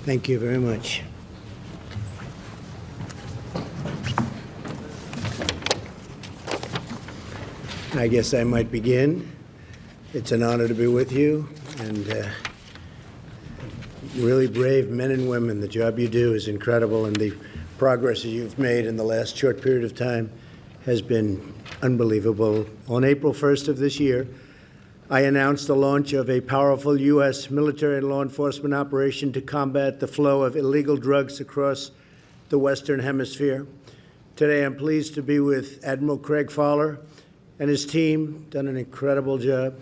Thank you very much. I guess I might begin. It's an honor to be with you, and really brave men and women. The job you do is incredible, and the progress you've made in the last short period of time has been unbelievable. On April 1st of this year, I announced the launch of a powerful U.S. military and law enforcement operation to combat the flow of illegal drugs across the Western Hemisphere. Today, I'm pleased to be with Admiral Craig Fowler and his team, done an incredible job,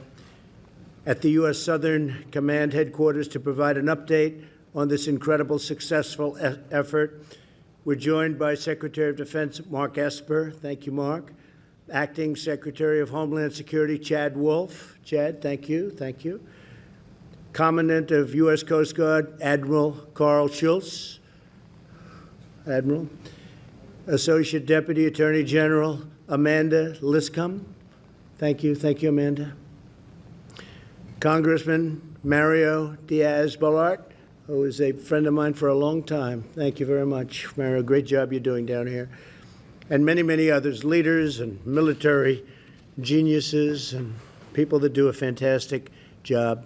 at the U.S. Southern Command Headquarters to provide an update on this incredible, successful effort. We're joined by Secretary of Defense Mark Esper. Thank you, Mark. Acting Secretary of Homeland Security Chad Wolf. Chad, thank you. Thank you. Commandant of U.S. Coast Guard Admiral Carl Schultz. Admiral. Associate Deputy Attorney General Amanda Liscombe. Thank you. Thank you, Amanda. Congressman Mario Diaz-Balart, who is a friend of mine for a long time. Thank you very much, Mario. Great job you're doing down here. And many, many others, leaders and military geniuses and people that do a fantastic job.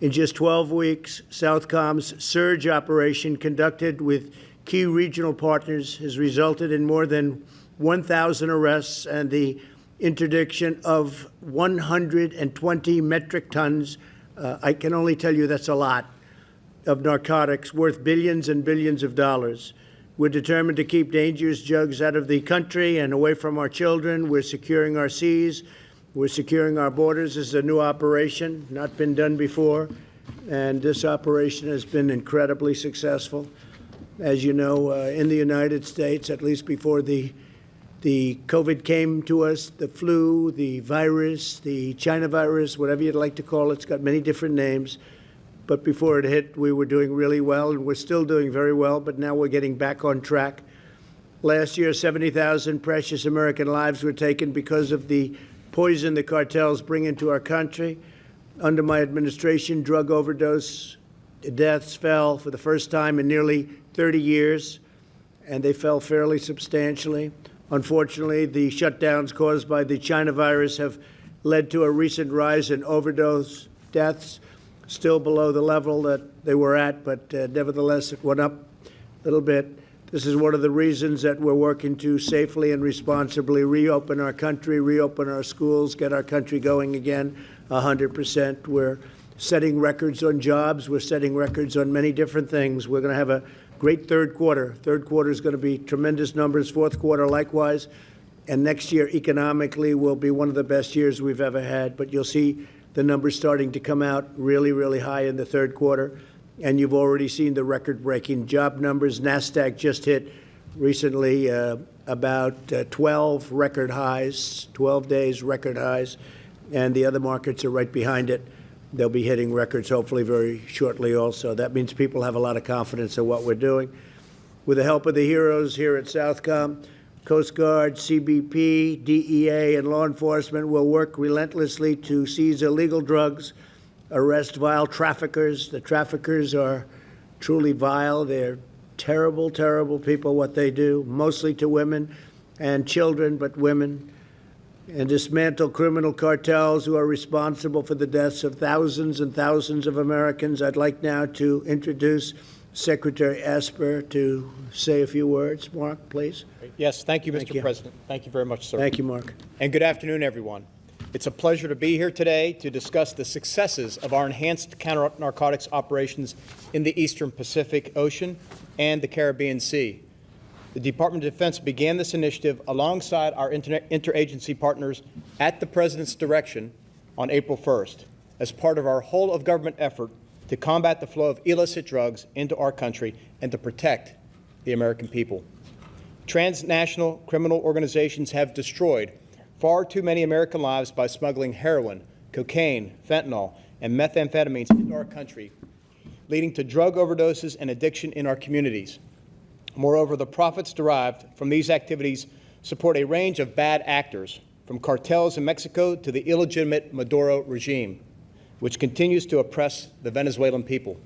In just 12 weeks, SOUTHCOM's surge operation conducted with key regional partners has resulted in more than 1,000 arrests and the interdiction of 120 metric tons, I can only tell you that's a lot, of narcotics worth billions and billions of dollars. We're determined to keep dangerous drugs out of the country and away from our children. We're securing our seas. We're securing our borders. This is a new operation, not been done before, and this operation has been incredibly successful. As you know, in the United States, at least before the COVID came to us, the flu, the virus, the China virus, whatever you'd like to call it, it's got many different names. But before it hit, we were doing really well, and we're still doing very well, but now we're getting back on track. Last year, 70,000 precious American lives were taken because of the poison the cartels bring into our country. Under my administration, drug overdose deaths fell for the first time in nearly 30 years, and they fell fairly substantially. Unfortunately, the shutdowns caused by the China virus have led to a recent rise in overdose deaths, still below the level that they were at, but nevertheless, it went up a little bit. This is one of the reasons that we're working to safely and responsibly reopen our country, reopen our schools, get our country going again 100%. We're setting records on jobs. We're setting records on many different things. We're going to have a great third quarter. Third quarter is going to be tremendous numbers. Fourth quarter, likewise. And next year, economically, will be one of the best years we've ever had. But you'll see the numbers starting to come out really, really high in the third quarter. And you've already seen the record-breaking job numbers. NASDAQ just hit recently about 12 record highs, 12 days record highs. And the other markets are right behind it. They'll be hitting records hopefully very shortly also. That means people have a lot of confidence in what we're doing. With the help of the heroes here at SOUTHCOM, Coast Guard, CBP, DEA, and law enforcement will work relentlessly to seize illegal drugs, arrest vile traffickers. The traffickers are truly vile. They're terrible, terrible people, what they do, mostly to women and children, but women. And dismantle criminal cartels who are responsible for the deaths of thousands and thousands of Americans. I'd like now to introduce Secretary Esper to say a few words. Mark, please. Yes, thank you, Mr. President. Thank you very much, sir. Thank you, Mark. And good afternoon, everyone. It's a pleasure to be here today to discuss the successes of our enhanced counter-narcotics operations in the Eastern Pacific Ocean and the Caribbean Sea. The Department of Defense began this initiative alongside our interagency partners at the President's direction on April 1st as part of our whole-of-government effort to combat the flow of illicit drugs into our country and to protect the American people. Transnational criminal organizations have destroyed far too many American lives by smuggling heroin, cocaine, fentanyl, and methamphetamines into our country, leading to drug overdoses and addiction in our communities. Moreover, the profits derived from these activities support a range of bad actors, from cartels in Mexico to the illegitimate Maduro regime, which continues to oppress the Venezuelan people.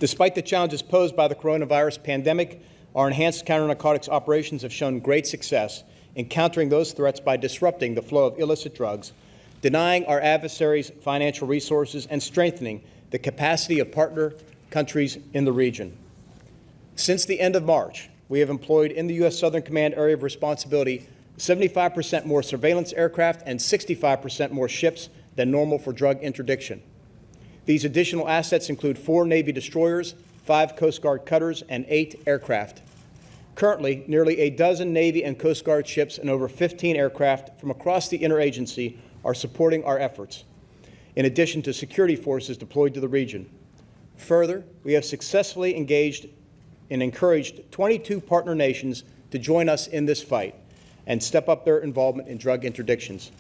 Despite the challenges posed by the coronavirus pandemic, our enhanced counter-narcotics operations have shown great success in countering those threats by disrupting the flow of illicit drugs, denying our adversaries financial resources, and strengthening the capacity of partner countries in the region. Since the end of March, we have employed in the U.S. Southern Command area of responsibility 75% more surveillance aircraft and 65% more ships than normal for drug interdiction. These additional assets include 4 Navy destroyers, 5 Coast Guard cutters, and 8 aircraft. Currently, nearly a dozen Navy and Coast Guard ships and over 15 aircraft from across the interagency are supporting our efforts, in addition to security forces deployed to the region. Further, we have successfully engaged and encouraged 22 partner nations to join us in this fight and step up their involvement in drug interdictions.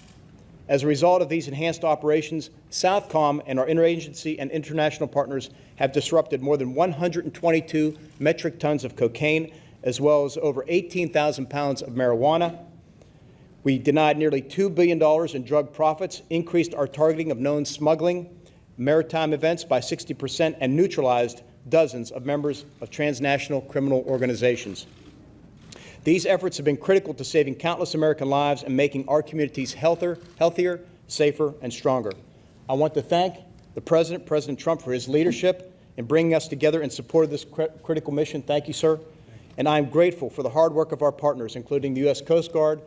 As a result of these enhanced operations, SOUTHCOM and our interagency and international partners have disrupted more than 122 metric tons of cocaine, as well as over 18,000 pounds of marijuana. We denied nearly $2 billion in drug profits, increased our targeting of known smuggling, maritime events by 60%, and neutralized dozens of members of transnational criminal organizations. These efforts have been critical to saving countless American lives and making our communities healthier, safer, and stronger. I want to thank the President, President Trump, for his leadership in bringing us together in support of this critical mission. Thank you, sir. And I am grateful for the hard work of our partners, including the U.S. Coast Guard,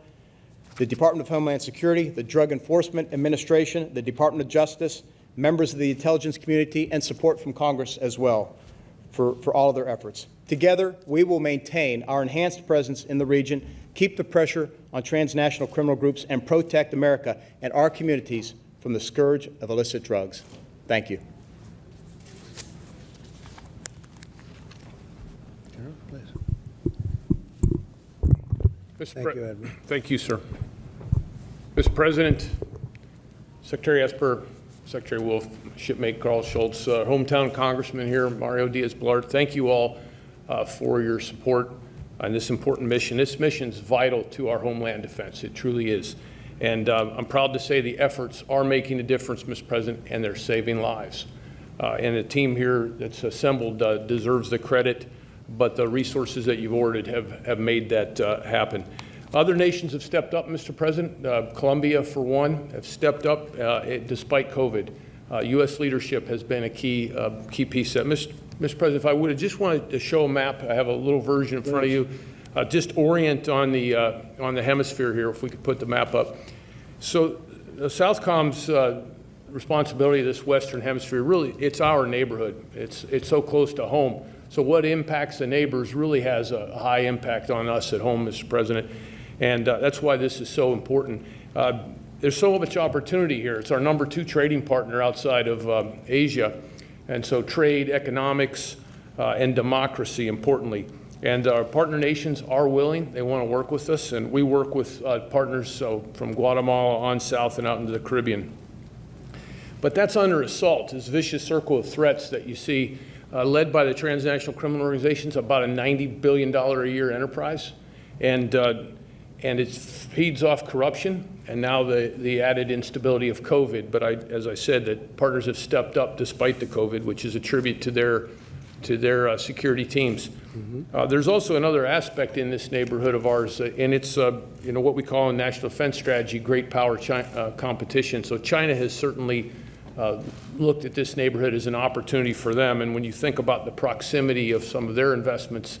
the Department of Homeland Security, the Drug Enforcement Administration, the Department of Justice, members of the intelligence community, and support from Congress as well for all of their efforts. Together, we will maintain our enhanced presence in the region, keep the pressure on transnational criminal groups, and protect America and our communities from the scourge of illicit drugs. Thank you. Thank you, Edward. Thank you, sir. Mr. President, Secretary Esper, Secretary Wolf, shipmate Carl Schultz, hometown congressman here, Mario Diaz-Balart, thank you all for your support on this important mission. This mission is vital to our homeland defense. It truly is. And I'm proud to say the efforts are making a difference, Mr. President, and they're saving lives. And the team here that's assembled deserves the credit, but the resources that you've ordered have made that happen. Other nations have stepped up, Mr. President. Colombia, for one, have stepped up despite COVID. U.S. leadership has been a key piece of that. Mr. President, if I would, I just wanted to show a map. I have a little version in front of you. Just orient on the hemisphere here, if we could put the map up. So SOUTHCOM's responsibility of this Western Hemisphere, really, it's our neighborhood. It's so close to home. So what impacts the neighbors really has a high impact on us at home, Mr. President. And that's why this is so important. There's so much opportunity here. It's our #2 trading partner outside of Asia. And so trade, economics, and democracy, importantly. And our partner nations are willing. They want to work with us. And we work with partners from Guatemala on south and out into the Caribbean. But that's under assault, this vicious circle of threats that you see led by the transnational criminal organizations, about a $90 billion a year enterprise. And it feeds off corruption and now the added instability of COVID. But as I said, that partners have stepped up despite the COVID, which is a tribute to their security teams. Mm-hmm. There's also another aspect in this neighborhood of ours, and it's what we call in national defense strategy, great power competition. So China has certainly looked at this neighborhood as an opportunity for them. And when you think about the proximity of some of their investments,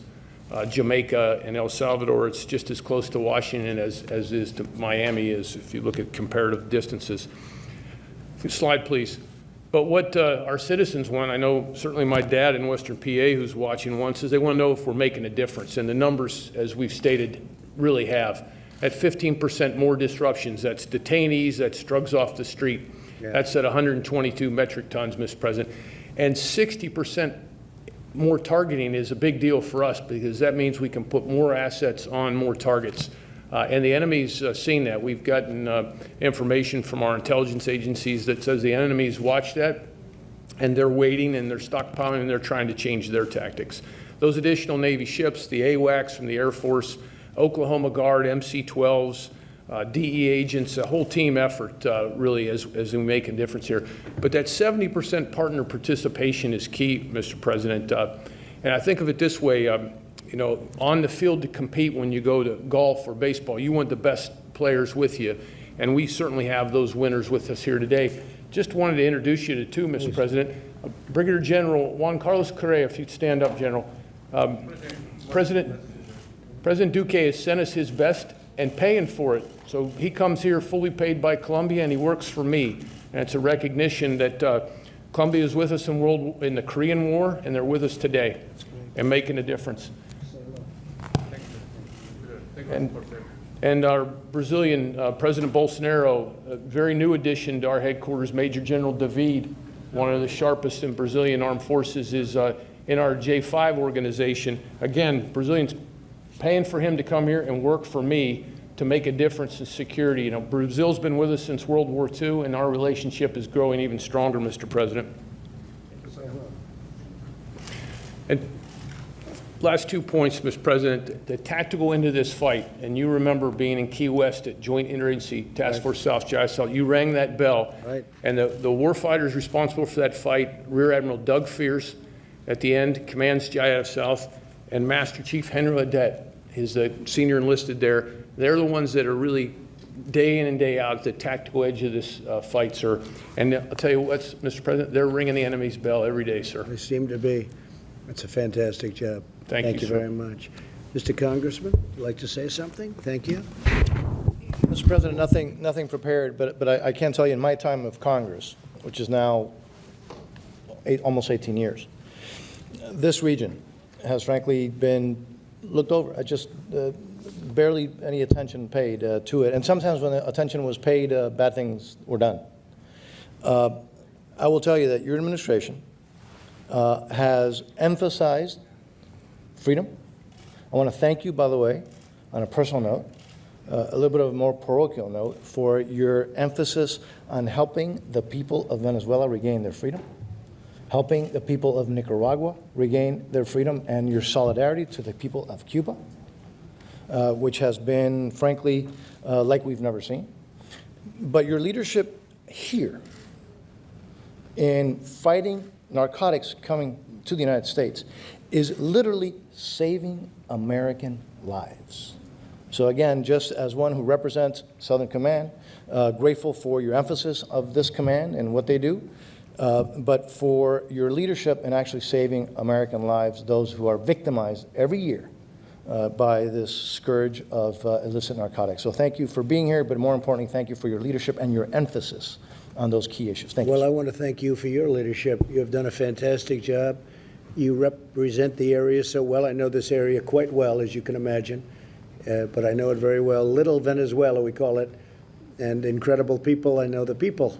Jamaica and El Salvador, it's just as close to Washington as is to Miami is, if you look at comparative distances. Slide, please. But what our citizens want, I know certainly my dad in Western PA who's watching wants, is they want to know if we're making a difference. And the numbers, as we've stated, really have. At 15% more disruptions, that's detainees, that's drugs off the street. Yeah. That's at 122 metric tons, Mr. President. And 60% more targeting is a big deal for us because that means we can put more assets on more targets. And the enemy's seen that. We've gotten information from our intelligence agencies that says the enemy's watched that, and they're waiting, and they're stockpiling, and they're trying to change their tactics. Those additional Navy ships, the AWACS from the Air Force, Oklahoma Guard, MC-12s, DE agents, a whole team effort really as we make a difference here. But that 70% partner participation is key, Mr. President. And I think of it this way, you know, on the field to compete when you go to golf or baseball, you want the best players with you. And we certainly have those winners with us here today. Just wanted to introduce you to two, Mr. President. Brigadier General Juan Carlos Correa, if you'd stand up, General. President Duque has sent us his best and paying for it. So he comes here fully paid by Colombia, and he works for me. And it's a recognition that Colombia is with us in the Korean War, and they're with us today and making a difference. And our Brazilian President Bolsonaro, a very new addition to our headquarters, Major General David, one of the sharpest in Brazilian armed forces, is in our J5 organization. Again, Brazilians paying for him to come here and work for me to make a difference in security. You know, Brazil's been with us since World War II, and our relationship is growing even stronger, Mr. President. And last 2 points, Mr. President, the tactical end of this fight, and you remember being in Key West at Joint Interagency Task Force South JISL, you rang that bell, and the warfighters responsible for that fight, Rear Admiral Doug Fierce at the end, commands JIF South, and Master Chief Henry Adet is the senior enlisted there. They're the ones that are really day in and day out at the tactical edge of this fight, sir. And I'll tell you what, Mr. President, they're ringing the enemy's bell every day, sir. They seem to be. It's a fantastic job. Thank you, sir. very much. Mr. Congressman, would you like to say something? Thank you. Mr. President, nothing prepared, but I can tell you in my time of Congress, which is now almost 18 years, this region has frankly been looked over. I just barely any attention paid to it. And sometimes when the attention was paid, bad things were done. I will tell you that your administration has emphasized freedom. I want to thank you, by the way, on a personal note, a little bit of a more parochial note, for your emphasis on helping the people of Venezuela regain their freedom, helping the people of Nicaragua regain their freedom, and your solidarity to the people of Cuba, which has been, frankly, like we've never seen. But your leadership here in fighting narcotics coming to the United States is literally saving American lives. So again, just as one who represents Southern Command, grateful for your emphasis of this command and what they do, but for your leadership in actually saving American lives, those who are victimized every year by this scourge of illicit narcotics. So thank you for being here, but more importantly, thank you for your leadership and your emphasis on those key issues. Thank you. Well, I want to thank you for your leadership. You have done a fantastic job. You represent the area so well. I know this area quite well, as you can imagine, but I know it very well. Little Venezuela, we call it, and incredible people. I know the people.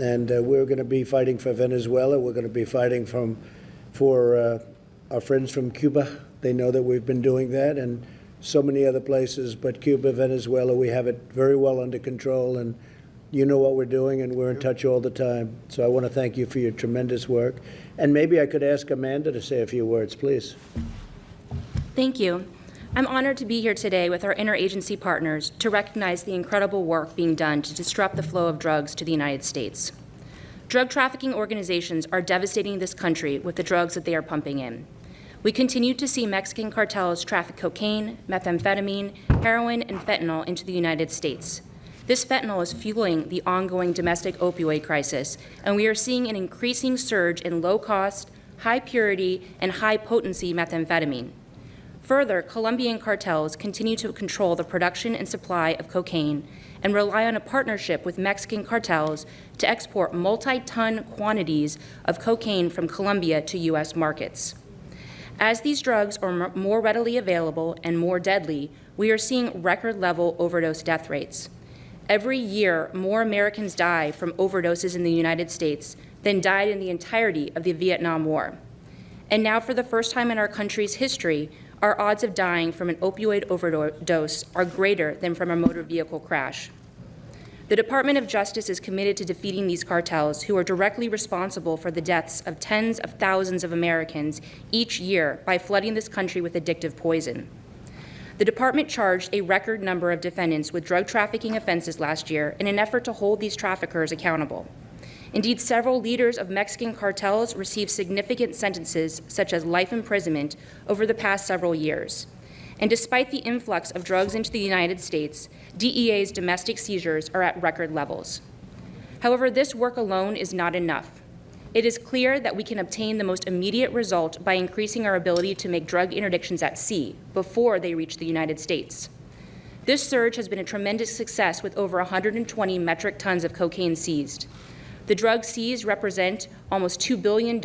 And we're going to be fighting for Venezuela. We're going to be fighting for our friends from Cuba. They know that we've been doing that, and so many other places. But Cuba, Venezuela, we have it very well under control, and you know what we're doing, and we're in touch all the time. So I want to thank you for your tremendous work. And maybe I could ask Amanda to say a few words, please. Thank you. I'm honored to be here today with our interagency partners to recognize the incredible work being done to disrupt the flow of drugs to the United States. Drug trafficking organizations are devastating this country with the drugs that they are pumping in. We continue to see Mexican cartels traffic cocaine, methamphetamine, heroin, and fentanyl into the United States. This fentanyl is fueling the ongoing domestic opioid crisis, and we are seeing an increasing surge in low-cost, high-purity, and high-potency methamphetamine. Further, Colombian cartels continue to control the production and supply of cocaine and rely on a partnership with Mexican cartels to export multi-ton quantities of cocaine from Colombia to U.S. markets. As these drugs are more readily available and more deadly, we are seeing record-level overdose death rates. Every year, more Americans die from overdoses in the United States than died in the entirety of the Vietnam War. And now, for the first time in our country's history, our odds of dying from an opioid overdose are greater than from a motor vehicle crash. The Department of Justice is committed to defeating these cartels, who are directly responsible for the deaths of tens of thousands of Americans each year by flooding this country with addictive poison. The department charged a record number of defendants with drug trafficking offenses last year in an effort to hold these traffickers accountable. Indeed, several leaders of Mexican cartels received significant sentences, such as life imprisonment, over the past several years. And despite the influx of drugs into the United States, DEA's domestic seizures are at record levels. However, this work alone is not enough. It is clear that we can obtain the most immediate result by increasing our ability to make drug interdictions at sea before they reach the United States. This surge has been a tremendous success with over 120 metric tons of cocaine seized. The drugs seized represent almost $2 billion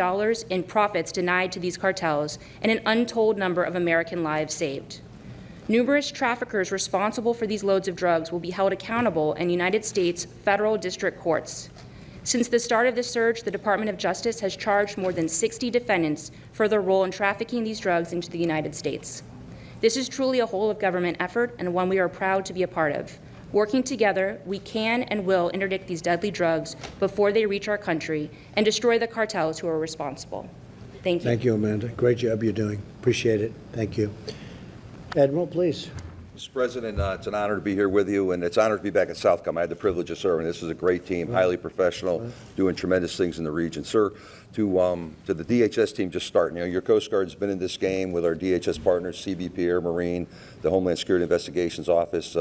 in profits denied to these cartels and an untold number of American lives saved. Numerous traffickers responsible for these loads of drugs will be held accountable in United States federal district courts. Since the start of the surge, the Department of Justice has charged more than 60 defendants for their role in trafficking these drugs into the United States. This is truly a whole-of-government effort and one we are proud to be a part of. Working together, we can and will interdict these deadly drugs before they reach our country and destroy the cartels who are responsible. Thank you. Thank you, Amanda. Great job you're doing. Appreciate it. Thank you. Admiral, please. Mr. President, it's an honor to be here with you, and it's an honor to be back at SOUTHCOM. I had the privilege of serving. This is a great team, highly professional, doing tremendous things in the region. Sir, to the DHS team just starting, your Coast Guard's been in this game with our DHS partners, CBP, Air Marine, the Homeland Security Investigations Office.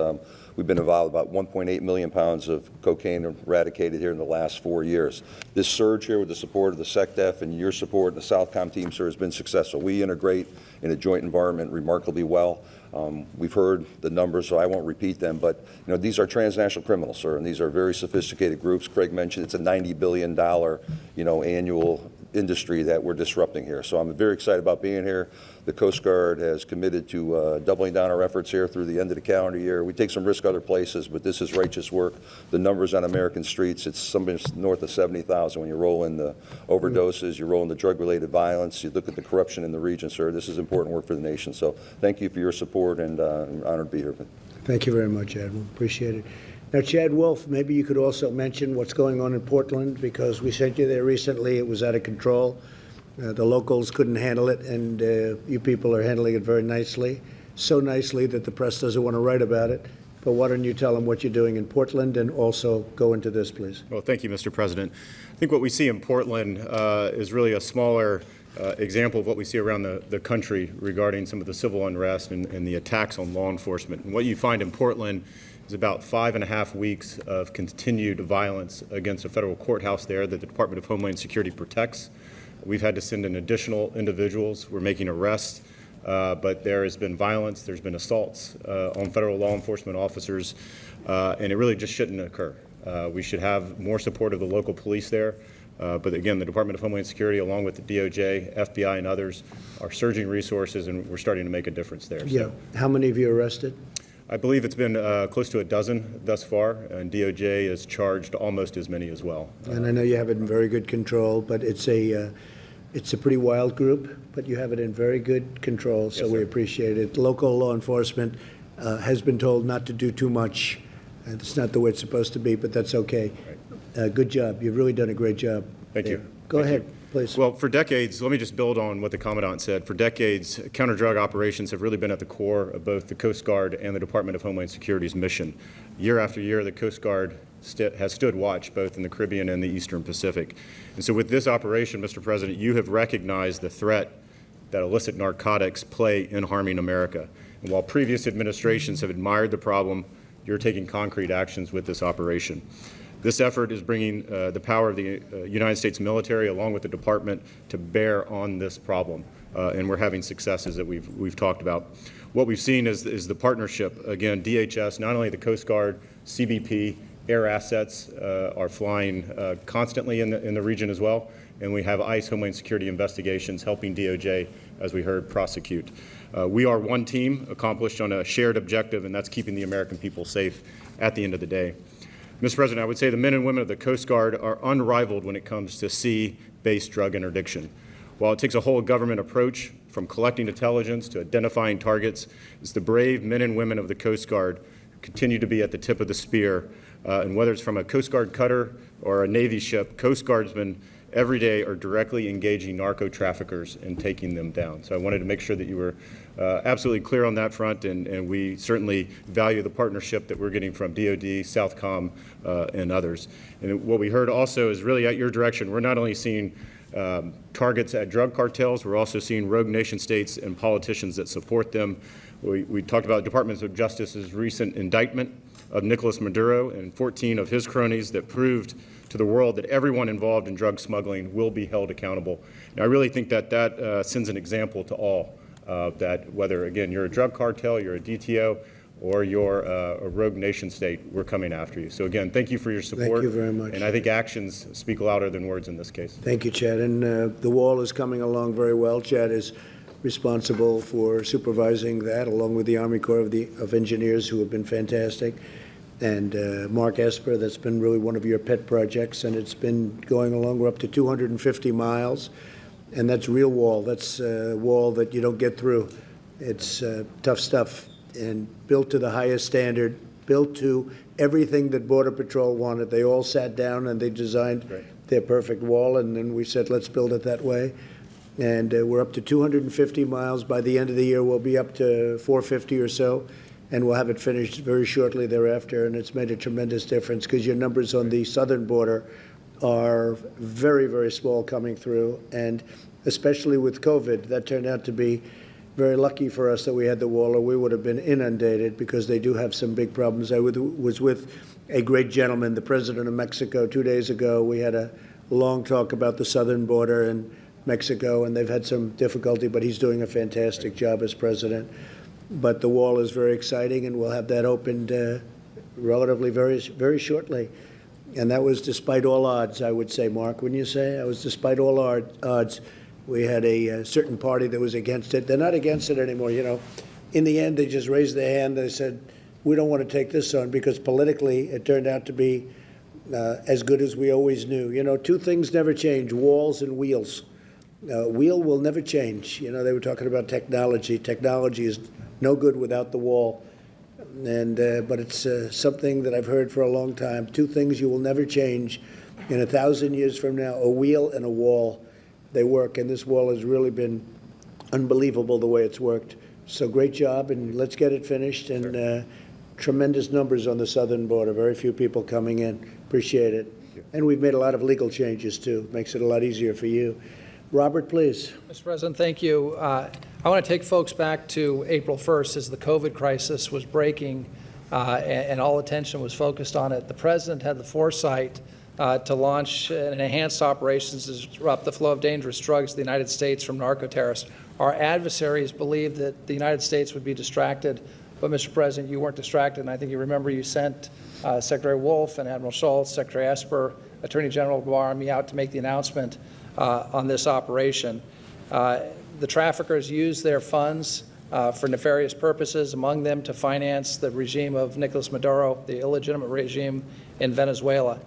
We've been involved with about 1.8 million pounds of cocaine eradicated here in the last 4 years. This surge here with the support of the SecDef and your support and the SOUTHCOM team, sir, has been successful. We integrate in a joint environment remarkably well. We've heard the numbers, so I won't repeat them, but these are transnational criminals, sir, and these are very sophisticated groups. Craig mentioned it's a $90 billion annual industry that we're disrupting here. So I'm very excited about being here. The Coast Guard has committed to doubling down our efforts here through the end of the calendar year. We take some risk other places, but this is righteous work. The numbers on American streets, it's something north of 70,000 when you roll in the overdoses, you roll in the drug-related violence, you look at the corruption in the region, sir. This is important work for the nation. So thank you for your support, and I'm honored to be here. Thank you very much, Admiral. Appreciate it. Now, Chad Wolf, maybe you could also mention what's going on in Portland, because we sent you there recently. It was out of control. The locals couldn't handle it, and you people are handling it very nicely, so nicely that the press doesn't want to write about it. But why don't you tell them what you're doing in Portland, and also go into this, please. Well, thank you, Mr. President. I think what we see in Portland is really a smaller example of what we see around the country regarding some of the civil unrest and the attacks on law enforcement. And what you find in Portland is about 5.5 weeks of continued violence against a federal courthouse there that the Department of Homeland Security protects. We've had to send in additional individuals. We're making arrests, but there has been violence. There's been assaults on federal law enforcement officers, and it really just shouldn't occur. We should have more support of the local police there. But again, the Department of Homeland Security, along with the DOJ, FBI, and others, are surging resources, and we're starting to make a difference there. Yeah. How many of you arrested? I believe it's been close to a dozen thus far, and DOJ has charged almost as many as well. And I know you have it in very good control, but it's a pretty wild group, but you have it in very good control, so Yes, we sir. appreciate it. Local law enforcement has been told not to do too much. It's not the way it's supposed to be, but that's okay. Right. Good job. You've really done a great job. Thank there. you. Go Thank ahead, you. please. Well, for decades, let me just build on what the Commandant said. For decades, counter-drug operations have really been at the core of both the Coast Guard and the Department of Homeland Security's mission. Year after year, the Coast Guard has stood watch both in the Caribbean and the Eastern Pacific. And so with this operation, Mr. President, you have recognized the threat that illicit narcotics play in harming America. And while previous administrations have admired the problem, you're taking concrete actions with this operation. This effort is bringing the power of the United States military along with the department to bear on this problem, and we're having successes that we've talked about. What we've seen is the partnership. Again, DHS, not only the Coast Guard, CBP, air assets are flying constantly in the region as well, and we have ICE Homeland Security investigations helping DOJ, as we heard, prosecute. We are one team accomplished on a shared objective, and that's keeping the American people safe at the end of the day. Mr. President, I would say the men and women of the Coast Guard are unrivaled when it comes to sea-based drug interdiction. While it takes a whole government approach, from collecting intelligence to identifying targets, it's the brave men and women of the Coast Guard who continue to be at the tip of the spear. And whether it's from a Coast Guard cutter or a Navy ship, Coast Guardsmen every day are directly engaging narco traffickers and taking them down. So I wanted to make sure that you were absolutely clear on that front, and we certainly value the partnership that we're getting from DOD, SOUTHCOM, and others. And what we heard also is really at your direction. We're not only seeing targets at drug cartels, we're also seeing rogue nation states and politicians that support them. We talked about Department of Justice's recent indictment of Nicolas Maduro and 14 of his cronies that proved to the world that everyone involved in drug smuggling will be held accountable. And I really think that that sends an example to all, that whether, again, you're a drug cartel, you're a DTO, or you're a rogue nation state, we're coming after you. So again, thank you for your support. Thank you very much. And I think actions speak louder than words in this case. Thank you, Chad. And the wall is coming along very well. Chad is responsible for supervising that, along with the Army Corps of Engineers, who have been fantastic. And Mark Esper, that's been really one of your pet projects, and it's been going along. We're up to 250 miles, and that's real wall. That's a wall that you don't get through. It's tough stuff, and built to the highest standard, built to everything that Border Patrol wanted. They all sat down and they designed their perfect wall, and then we said, let's build it that way. And we're up to 250 miles. By the end of the year, we'll be up to 450 or so, and we'll have it finished very shortly thereafter. And it's made a tremendous difference because your numbers on the southern border are very, very small coming through. And especially with COVID, that turned out to be very lucky for us that we had the wall, or we would have been inundated, because they do have some big problems. I was with a great gentleman, the president of Mexico, 2 days ago. We had a long talk about the southern border and Mexico, and they've had some difficulty, but he's doing a fantastic job as president. But the wall is very exciting, and we'll have that opened relatively very shortly. And that was despite all odds, I would say, Mark, wouldn't you say? It was despite all odds. We had a certain party that was against it. They're not against it anymore, you know. In the end, they just raised their hand. They said, we don't want to take this on, because politically it turned out to be as good as we always knew. You know, two things never change, walls and wheels. Wheel will never change. You know, they were talking about technology. Technology is no good without the wall. And but it's something that I've heard for a long time. Two things you will never change in 1,000 years from now: a wheel and a wall. They work, and this wall has really been unbelievable the way it's worked. So great job, and let's get it finished. And tremendous numbers on the southern border. Very few people coming in. Appreciate it. And we've made a lot of legal changes too. Makes it a lot easier for you. Robert, please. Mr. President, thank you. I want to take folks back to April 1st as the COVID crisis was breaking and all attention was focused on it. The President had the foresight to launch an enhanced operations to disrupt the flow of dangerous drugs to the United States from narco-terrorists. Our adversaries believed that the United States would be distracted, but Mr. President, you weren't distracted, and I think you remember you sent Secretary Wolf and Admiral Schultz, Secretary Esper, Attorney General Barr, and me out to make the announcement on this operation. The traffickers used their funds for nefarious purposes, among them to finance the regime of Nicolas Maduro, the illegitimate regime in Venezuela.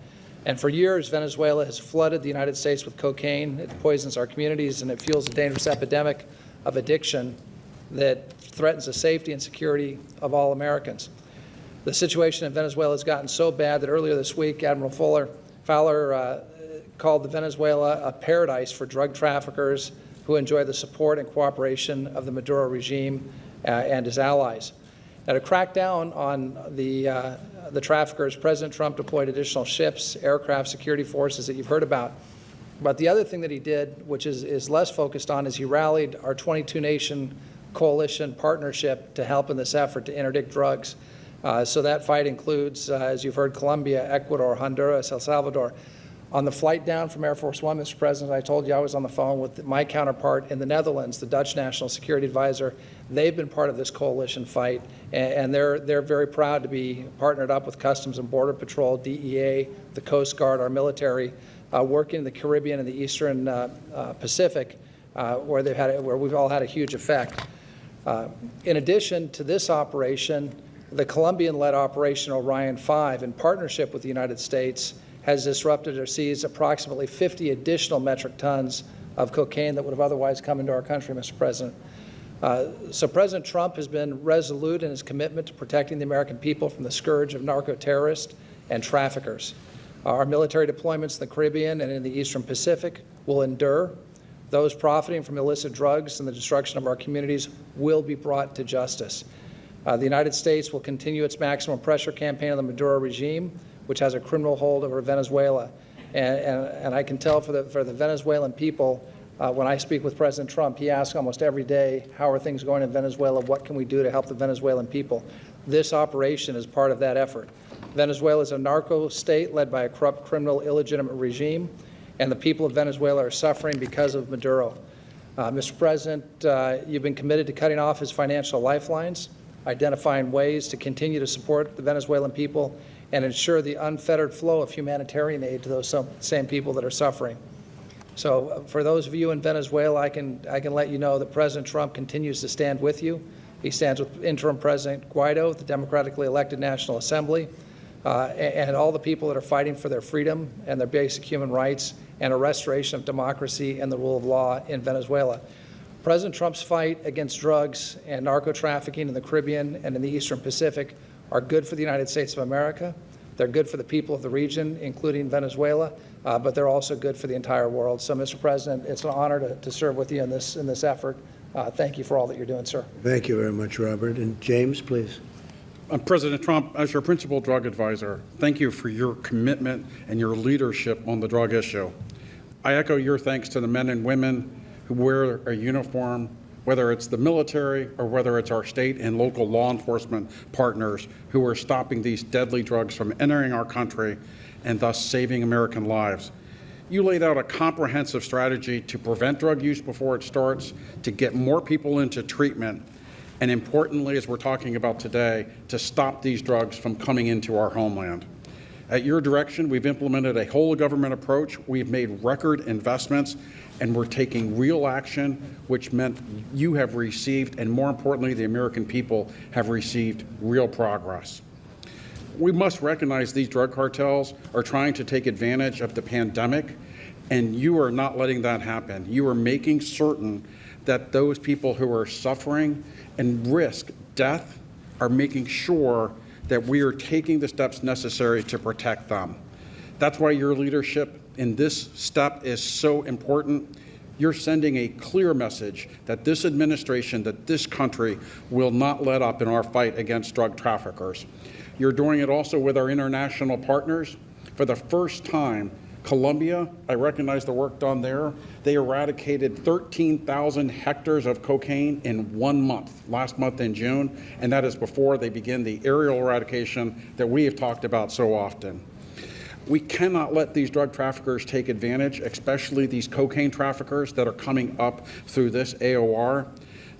And for years, Venezuela has flooded the United States with cocaine. It poisons our communities, and it fuels a dangerous epidemic of addiction that threatens the safety and security of all Americans. The situation in Venezuela has gotten so bad that earlier this week, Admiral Fowler called the Venezuela a paradise for drug traffickers who enjoy the support and cooperation of the Maduro regime and his allies. Now, to crack down on the traffickers, President Trump deployed additional ships, aircraft, security forces that you've heard about. But the other thing that he did, which is less focused on, is he rallied our 22-nation coalition partnership to help in this effort to interdict drugs. So that fight includes, as you've heard, Colombia, Ecuador, Honduras, El Salvador. On the flight down from Air Force One, Mr. President, I told you I was on the phone with my counterpart in the Netherlands, the Dutch National Security Advisor. They've been part of this coalition fight, and they're very proud to be partnered up with Customs and Border Patrol, DEA, the Coast Guard, our military, working in the Caribbean and the Eastern Pacific, where we've all had a huge effect. In addition to this operation, the Colombian-led Operation Orion 5, in partnership with the United States, has disrupted or seized approximately 50 additional metric tons of cocaine that would have otherwise come into our country, Mr. President. So President Trump has been resolute in his commitment to protecting the American people from the scourge of narco-terrorists and traffickers. Our military deployments in the Caribbean and in the Eastern Pacific will endure. Those profiting from illicit drugs and the destruction of our communities will be brought to justice. The United States will continue its maximum pressure campaign on the Maduro regime, which has a criminal hold over Venezuela. And I can tell for the Venezuelan people, when I speak with President Trump, he asks almost every day, how are things going in Venezuela? What can we do to help the Venezuelan people? This operation is part of that effort. Venezuela is a narco state led by a corrupt, criminal, illegitimate regime, and the people of Venezuela are suffering because of Maduro. Mr. President, you've been committed to cutting off his financial lifelines, identifying ways to continue to support the Venezuelan people and ensure the unfettered flow of humanitarian aid to those same people that are suffering. So for those of you in Venezuela, I can let you know that President Trump continues to stand with you. He stands with interim President Guaido, the democratically elected National Assembly, and all the people that are fighting for their freedom and their basic human rights and a restoration of democracy and the rule of law in Venezuela. President Trump's fight against drugs and narco trafficking in the Caribbean and in the Eastern Pacific are good for the United States of America. They're good for the people of the region, including Venezuela, but they're also good for the entire world. So, Mr. President, it's an honor to serve with you in this effort. Thank you for all that you're doing, sir. Thank you very much, Robert. And James, please. President Trump, as your principal drug advisor, thank you for your commitment and your leadership on the drug issue. I echo your thanks to the men and women who wear a uniform, whether it's the military or whether it's our state and local law enforcement partners who are stopping these deadly drugs from entering our country and thus saving American lives. You laid out a comprehensive strategy to prevent drug use before it starts, to get more people into treatment, and importantly, as we're talking about today, to stop these drugs from coming into our homeland. At your direction, we've implemented a whole government approach. We've made record investments, and we're taking real action, which meant you have received, and more importantly, the American people have received real progress. We must recognize these drug cartels are trying to take advantage of the pandemic, and you are not letting that happen. You are making certain that those people who are suffering and risk death are making sure that we are taking the steps necessary to protect them. That's why your leadership in this step is so important. You're sending a clear message that this administration, that this country will not let up in our fight against drug traffickers. You're doing it also with our international partners. For the first time, Colombia, I recognize the work done there. They eradicated 13,000 hectares of cocaine in 1 month, last month in June, and that is before they begin the aerial eradication that we have talked about so often. We cannot let these drug traffickers take advantage, especially these cocaine traffickers that are coming up through this AOR.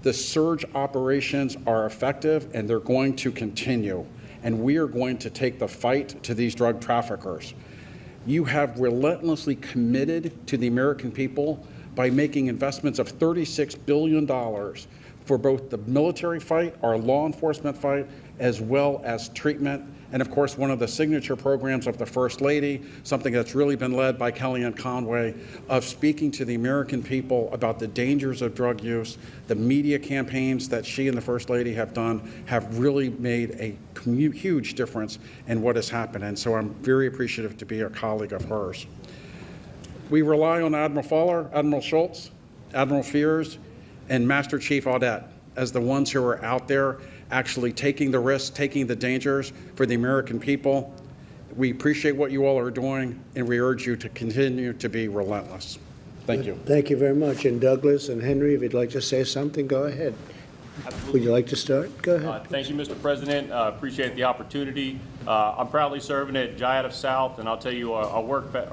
The surge operations are effective, and they're going to continue, and we are going to take the fight to these drug traffickers. You have relentlessly committed to the American people by making investments of $36 billion for both the military fight, our law enforcement fight, as well as treatment. And of course, one of the signature programs of the First Lady, something that's really been led by Kellyanne Conway, of speaking to the American people about the dangers of drug use. The media campaigns that she and the First Lady have done have really made a huge difference in what has happened. And so I'm very appreciative to be a colleague of hers. We rely on Admiral Fowler, Admiral Schultz, Admiral Fears, and Master Chief Audette as the ones who are out there actually taking the risks, taking the dangers for the American people. We appreciate what you all are doing, and we urge you to continue to be relentless. Thank you. Thank you very much. And Douglas and Henry, if you'd like to say something, go ahead. Would you like to start? Go ahead. Thank you, Mr. President. Appreciate the opportunity. I'm proudly serving at Jayada South, and I'll tell you, our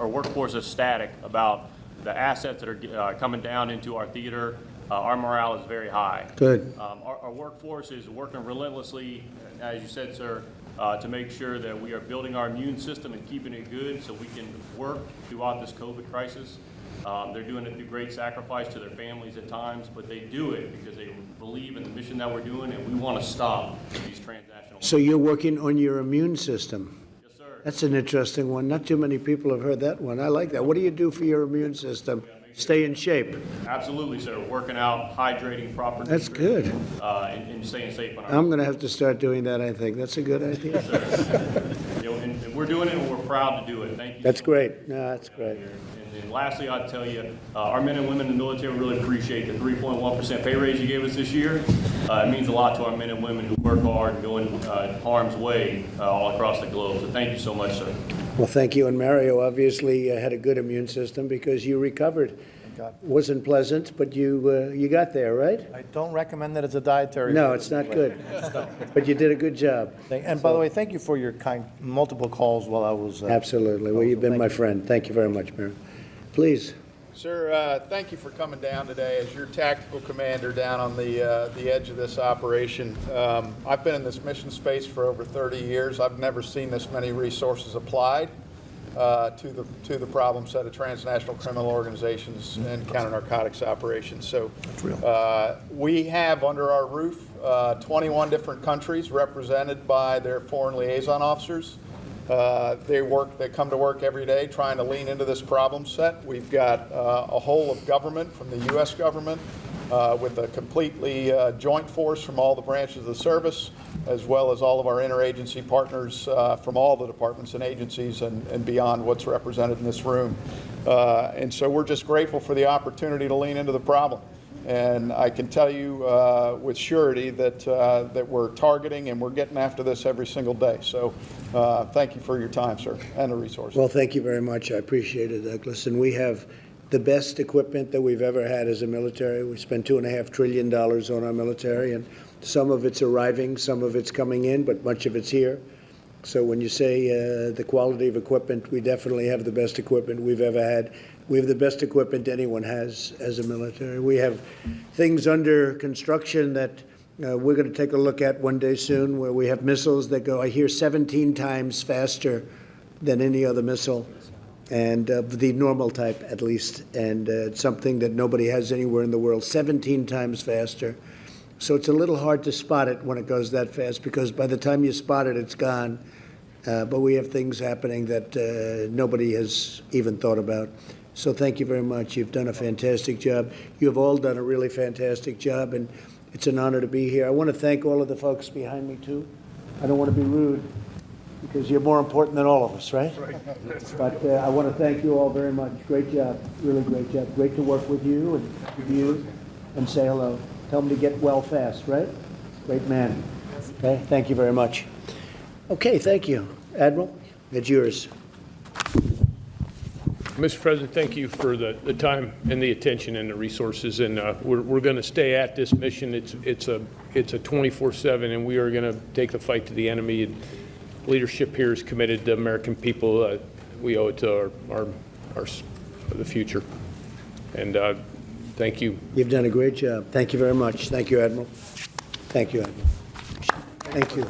workforce is ecstatic about the assets that are coming down into our theater. Our morale is very high. Good. Our workforce is working relentlessly, as you said, sir, to make sure that we are building our immune system and keeping it good so we can work throughout this COVID crisis. They're doing it through great sacrifice to their families at times, but they do it because they believe in the mission that we're doing, and we want to stop these transnational. So you're working on your immune system. Yes, sir. That's an interesting one. Not too many people have heard that one. I like that. What do you do for your immune system? Stay in shape. Absolutely, sir. Working out, hydrating, proper That's nutrition, good. and staying safe on our. I'm going to have to start doing that, I think. That's a good idea. You know, and we're doing it and we're proud to do it. Thank you. That's great. No, that's great. And lastly, I'd tell you, our men and women in the military really appreciate the 3.1% pay raise you gave us this year. It means a lot to our men and women who work hard and go in harm's way all across the globe. So thank you so much, sir. Well, thank you. And Mario obviously had a good immune system because you recovered. Wasn't pleasant, but you got there, right? I don't recommend that as a dietary. No, it's not good. But you did a good job. And by the way, thank you for your multiple calls while I was. Absolutely. Well, you've been my friend. Thank you very much, Mario. Please. Sir, thank you for coming down today as your tactical commander down on the edge of this operation. I've been in this mission space for over 30 years. I've never seen this many resources applied to the problem set of transnational criminal organizations and counter-narcotics operations. So we have under our roof 21 different countries represented by their foreign liaison officers. They come to work every day trying to lean into this problem set. We've got a whole of government from the U.S. government with a completely joint force from all the branches of the service, as well as all of our interagency partners from all the departments and agencies and beyond what's represented in this room. And so we're just grateful for the opportunity to lean into the problem. And I can tell you with surety that we're targeting and we're getting after this every single day. So thank you for your time, sir, and the resources. Well, thank you very much. I appreciate it, Douglas. And we have the best equipment that we've ever had as a military. We spend $2.5 trillion on our military, and some of it's arriving, some of it's coming in, but much of it's here. So when you say the quality of equipment, we definitely have the best equipment we've ever had. We have the best equipment anyone has as a military. We have things under construction that we're going to take a look at one day soon, where we have missiles that go, I hear, 17 times faster than any other missile, and the normal type at least, and it's something that nobody has anywhere in the world, 17 times faster. So it's a little hard to spot it when it goes that fast, because by the time you spot it, it's gone. But we have things happening that nobody has even thought about. So thank you very much. You've done a fantastic job. You have all done a really fantastic job, and it's an honor to be here. I want to thank all of the folks behind me, too. I don't want to be rude, because you're more important than all of us, right? But I want to thank you all very much. Great job, really great job. Great to work with you and say hello. Tell them to get well fast, right? Great man. Okay, thank you very much. Okay, thank you. Admiral, it's yours. Mr. President, thank you for the time and the attention and the resources, and we're going to stay at this mission. It's a 24/7, and we are going to take the fight to the enemy. And leadership here is committed to American people. We owe it to the future. And thank you. You've done a great job. Thank you very much. Thank you, Admiral. Thank you, Admiral. Thank you.